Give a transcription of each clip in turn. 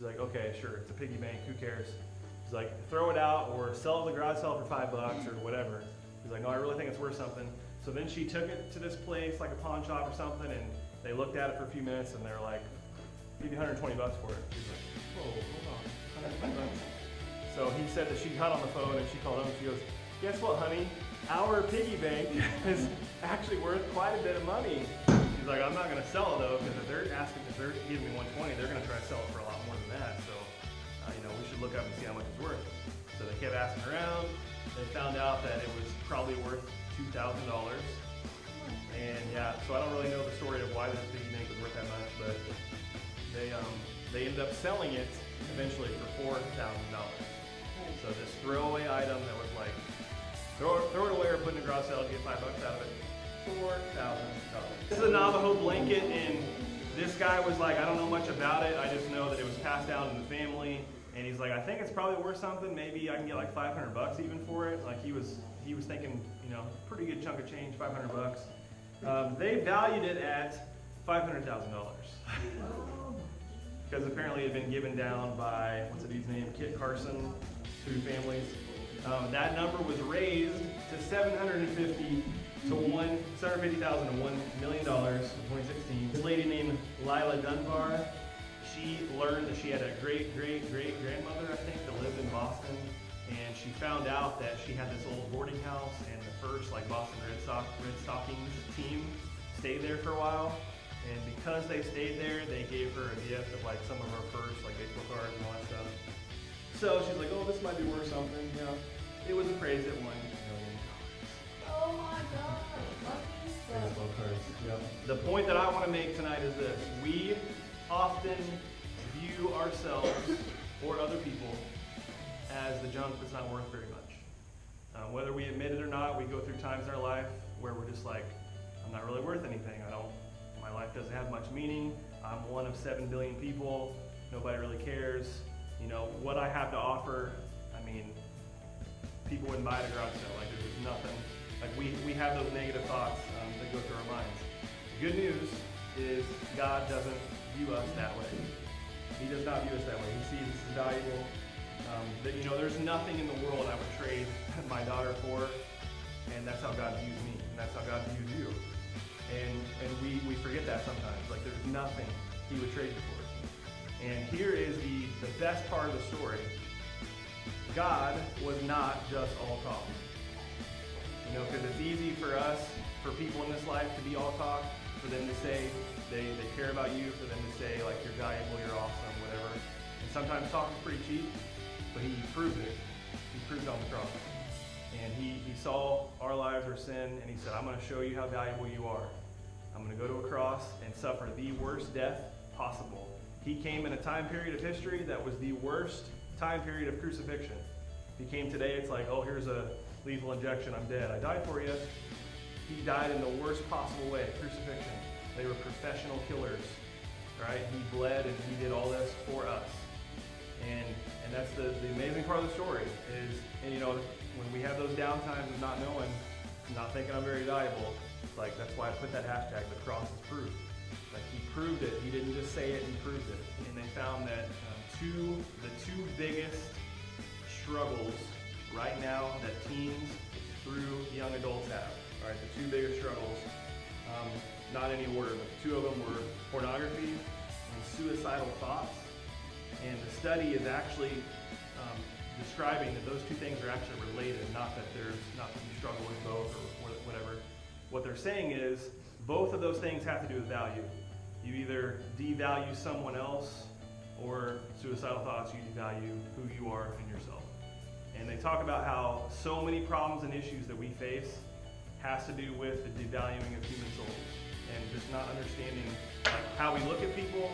He's like, okay, sure, it's a piggy bank, who cares? He's like, throw it out or sell it at the garage sale for $5 or whatever. He's like, no, I really think it's worth something. So then she took it to this place, like a pawn shop or something, and they looked at it for a few minutes and they're like, give you $120 for it. She's like, whoa, hold on, $120. So he said that she got on the phone and she called him and she goes, guess what, honey? Our piggy bank is actually worth quite a bit of money. She's like, I'm not gonna sell it though, because if they're giving me $120, they're gonna try to sell it for a lot more than that. So, we should look up and see how much it's worth. So they kept asking around. They found out that it was probably worth $2,000. And yeah, so I don't really know the story of why this piggy bank was worth that much, but they ended up selling it eventually for $4,000. So this throwaway item that was like, throw it away or put it in a garage sale to get $5 out of it, $4,000. This is a Navajo blanket, and this guy was like, I don't know much about it, I just know that it was passed down in the family, and he's like, I think it's probably worth something, maybe I can get like $500 even for it. Like he was thinking, pretty good chunk of change, $500. They valued it at $500,000. Because apparently it had been given down by, what's the dude's name, Kit Carson, through families. That number was raised to $750,000 to $1 million in 2016. This lady named Lila Dunbar, she learned that she had a great-great-great-grandmother, I think, that lived in Boston, and she found out that she had this old boarding house, and the first Boston Red Stockings team stayed there for a while. And because they stayed there, they gave her a gift of some of her first baseball cards and all that stuff. So she's like, oh, this might be worth something. It was appraised at $1 million. Oh my God, lucky stuff. Baseball cards. Yep. The point that I want to make tonight is this: we often view ourselves or other people as the junk that's not worth very much. Whether we admit it or not, we go through times in our life where we're just like, I'm not really worth anything. My life doesn't have much meaning. I'm one of 7 billion people. Nobody really cares. What I have to offer, people wouldn't buy at a garage sale. There's nothing. We have those negative thoughts that go through our minds. The good news is God doesn't view us that way. He does not view us that way. He sees us as valuable. There's nothing in the world I would trade my daughter for, and that's how God views me, and that's how God views you. And we forget that sometimes. There's nothing He would trade you for. And here is the best part of the story. God was not just all talk. Because it's easy for us, for people in this life to be all talk, for them to say they care about you, for them to say you're valuable, you're awesome, whatever. And sometimes talk is pretty cheap, but He proved it. He proved it on the cross. And he saw our lives, our sin, and He said, I'm going to show you how valuable you are. I'm going to go to a cross and suffer the worst death possible. He came in a time period of history that was the worst time period of crucifixion. If He came today, it's like, oh, here's a lethal injection, I'm dead. I died for you. He died in the worst possible way, crucifixion. They were professional killers, right? He bled and He did all this for us. And that's the amazing part of the story is, when we have those down times of not knowing, not thinking I'm very valuable, that's why I put that hashtag, the cross is proof. He proved it. He didn't just say it, He proved it. And they found that the two biggest struggles right now that teens through young adults have, all right, the two biggest struggles, not in any order, but the two of them were pornography and suicidal thoughts. And the study is actually describing that those two things are actually related, not that you struggle with both or whatever. What they're saying is both of those things have to do with value. You either devalue someone else, or suicidal thoughts, you devalue who you are and yourself. And they talk about how so many problems and issues that we face has to do with the devaluing of human souls and just not understanding how we look at people,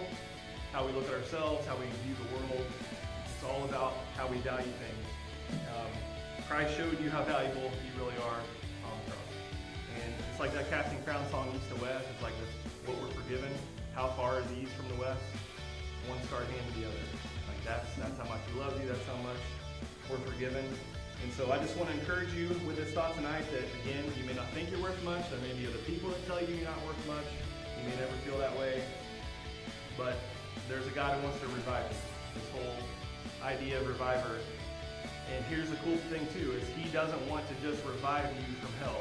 how we look at ourselves, how we view the world. It's all about how we value things. Christ showed you how valuable you really are on the cross. And it's like that Casting Crown song, East to West. It's like this, what we're forgiven. How far is the east from the west? One scarred hand to the other. That's how much He loves you. That's how much we're forgiven. And so I just want to encourage you with this thought tonight that, again, you may not think you're worth much. There may be other people that tell you you're not worth much. You may never feel that way. But there's a God who wants to revive you. idea of Revivor. And here's the cool thing too, is he doesn't want to just revive you from hell.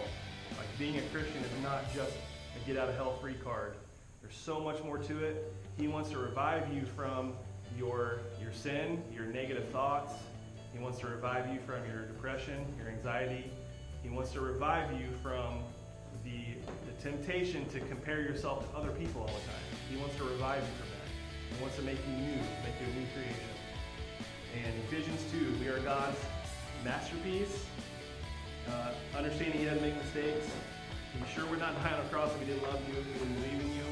Like being a Christian is not just a get out of hell free card. There's so much more to it. He wants to revive you from your sin, your negative thoughts. He wants to revive you from your depression, your anxiety. He wants to revive you from the temptation to compare yourself to other people all the time. He wants to revive you from that. He wants to make you new, make you a new creation. And Ephesians 2, we are God's masterpiece. Understanding he doesn't make mistakes. He's sure would not die on a cross if he didn't love you, if he didn't believe in you.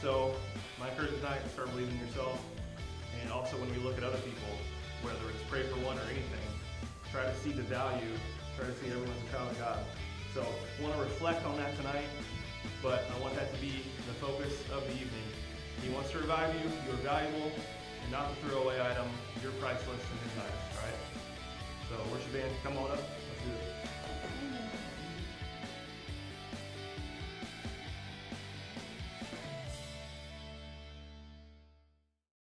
So my encouragement tonight is start believing in yourself. And also when we look at other people, whether it's pray for one or anything, try to see the value, try to see everyone's a child of God. So I want to reflect on that tonight, but I want that to be the focus of the evening. He wants to revive you. You are valuable and not a throwaway item. You're priceless in his eyes, all right? So worship band, come on up. Let's do this.